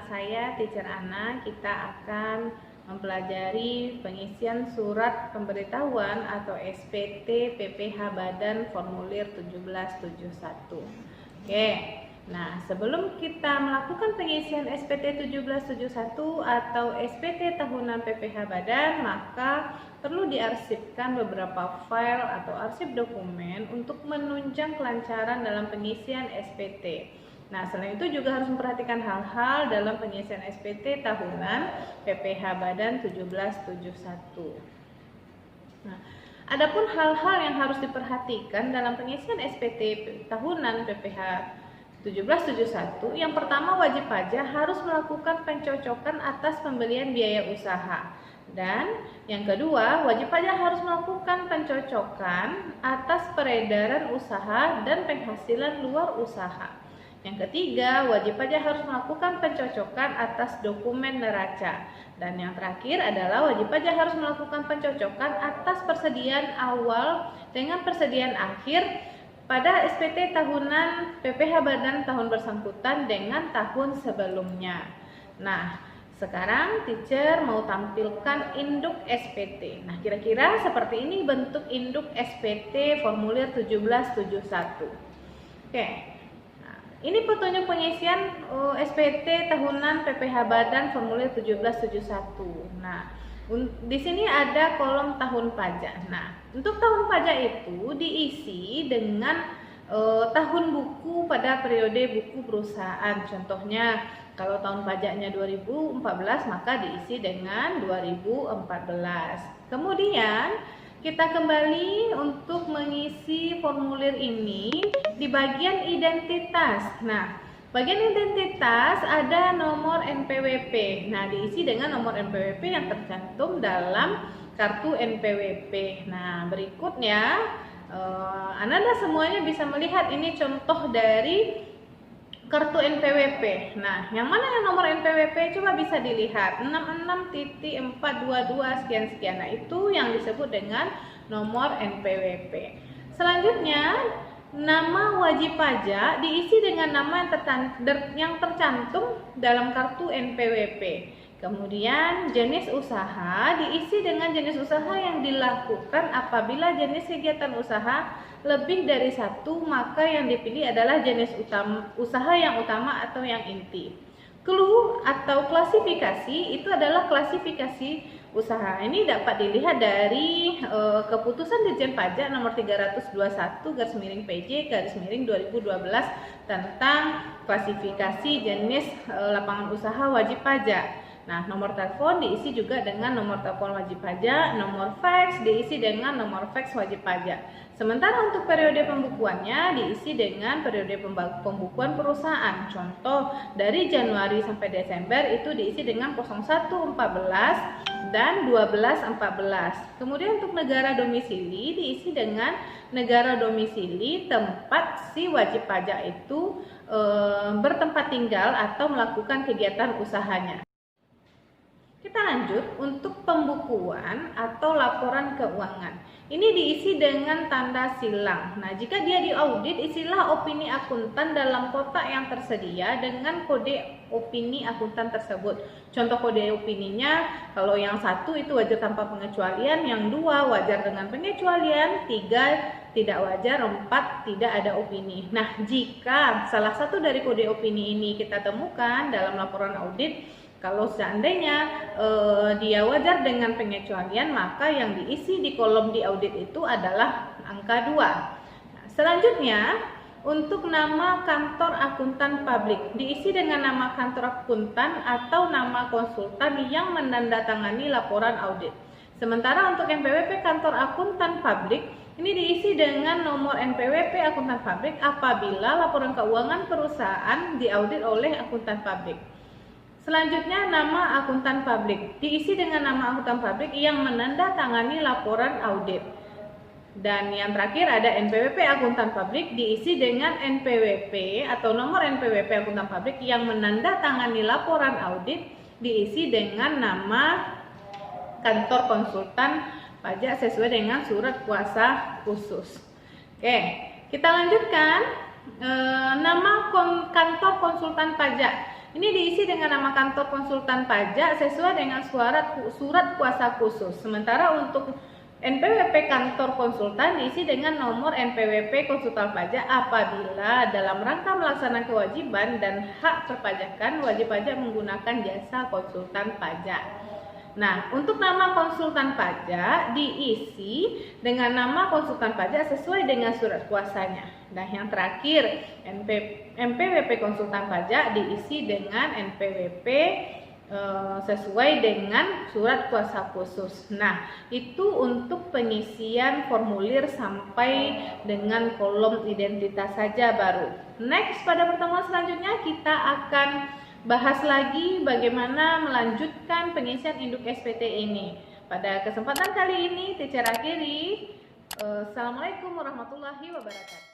saya Teacher Ana. Kita akan mempelajari pengisian surat pemberitahuan atau SPT PPH Badan formulir 1771. Oke. Nah, sebelum kita melakukan pengisian SPT 1771 atau SPT tahunan PPH Badan, maka perlu diarsipkan beberapa file atau arsip dokumen untuk menunjang kelancaran dalam pengisian SPT. Nah, selain itu juga harus memperhatikan hal-hal dalam pengisian SPT tahunan PPH Badan 1771. Nah, adapun hal-hal yang harus diperhatikan dalam pengisian SPT tahunan PPH 1771, yang pertama wajib pajak harus melakukan pencocokan atas pembelian biaya usaha. Dan yang kedua, wajib pajak harus melakukan pencocokan atas peredaran usaha dan penghasilan luar usaha. Yang ketiga, wajib pajak harus melakukan pencocokan atas dokumen neraca. Dan yang terakhir adalah wajib pajak harus melakukan pencocokan atas persediaan awal dengan persediaan akhir pada SPT tahunan PPH Badan tahun bersangkutan dengan tahun sebelumnya. Nah, sekarang teacher mau tampilkan induk SPT. Nah, kira-kira seperti ini bentuk induk SPT formulir 1771. Oke. Ini petunjuk pengisian SPT tahunan PPH Badan formulir 1771. Nah, di sini ada kolom tahun pajak. Nah, untuk tahun pajak itu diisi dengan tahun buku pada periode buku perusahaan. Contohnya, kalau tahun pajaknya 2014 maka diisi dengan 2014. Kemudian kita kembali untuk mengisi formulir ini di bagian identitas. Nah, bagian identitas ada nomor NPWP. Nah, diisi dengan nomor NPWP yang tercantum dalam kartu NPWP. Nah, berikutnya Anda semuanya bisa melihat ini contoh dari kartu NPWP. Nah, yang mana yang nomor NPWP coba bisa dilihat 66.422 sekian-sekian. Nah, itu yang disebut dengan nomor NPWP. Selanjutnya, nama wajib pajak diisi dengan nama yang tercantum dalam kartu NPWP. Kemudian jenis usaha diisi dengan jenis usaha yang dilakukan apabila jenis kegiatan usaha lebih dari satu, maka yang dipilih adalah jenis usaha yang utama atau yang inti. Clue atau klasifikasi itu adalah klasifikasi usaha. Ini dapat dilihat dari keputusan Dirjen Pajak nomor 321/PJ/2012 tentang klasifikasi jenis lapangan usaha wajib pajak. Nah, nomor telepon diisi juga dengan nomor telepon wajib pajak, nomor fax diisi dengan nomor fax wajib pajak. Sementara untuk periode pembukuannya diisi dengan periode pembukuan perusahaan. Contoh, dari Januari sampai Desember itu diisi dengan 0114 dan 1214. Kemudian untuk negara domisili diisi dengan negara domisili tempat si wajib pajak itu bertempat tinggal atau melakukan kegiatan usahanya. Kita lanjut untuk pembukuan atau laporan keuangan. Ini diisi dengan tanda silang. Nah, jika dia diaudit, isilah opini akuntan dalam kotak yang tersedia dengan kode opini akuntan tersebut. Contoh kode opininya, kalau yang satu itu wajar tanpa pengecualian, yang dua wajar dengan pengecualian, tiga tidak wajar, empat tidak ada opini. Nah, jika salah satu dari kode opini ini kita temukan dalam laporan audit, kalau seandainya dia wajar dengan pengecualian, maka yang diisi di kolom di audit itu adalah angka 2. Nah, selanjutnya, untuk nama kantor akuntan publik diisi dengan nama kantor akuntan atau nama konsultan yang menandatangani laporan audit. Sementara untuk NPWP kantor akuntan publik ini diisi dengan nomor NPWP akuntan publik apabila laporan keuangan perusahaan diaudit oleh akuntan publik. Selanjutnya, nama akuntan publik diisi dengan nama akuntan publik yang menandatangani laporan audit. Dan yang terakhir ada NPWP akuntan publik diisi dengan NPWP atau nomor NPWP akuntan publik yang menandatangani laporan audit diisi dengan nama kantor konsultan pajak sesuai dengan surat kuasa khusus. Oke, kita lanjutkan. Nama kantor konsultan pajak Ini diisi dengan nama kantor konsultan pajak sesuai dengan surat kuasa khusus. Sementara untuk NPWP kantor konsultan diisi dengan nomor NPWP konsultan pajak apabila dalam rangka melaksanakan kewajiban dan hak perpajakan wajib pajak menggunakan jasa konsultan pajak. Nah, untuk nama konsultan pajak diisi dengan nama konsultan pajak sesuai dengan surat kuasanya. Nah, yang terakhir, NPWP konsultan pajak diisi dengan NPWP sesuai dengan surat kuasa khusus. Nah, itu untuk pengisian formulir sampai dengan kolom identitas saja baru. Next, pada pertemuan selanjutnya kita akan bahas lagi bagaimana melanjutkan pengisian induk SPT ini. Pada kesempatan kali ini, Teacher akhiri. Assalamualaikum warahmatullahi wabarakatuh.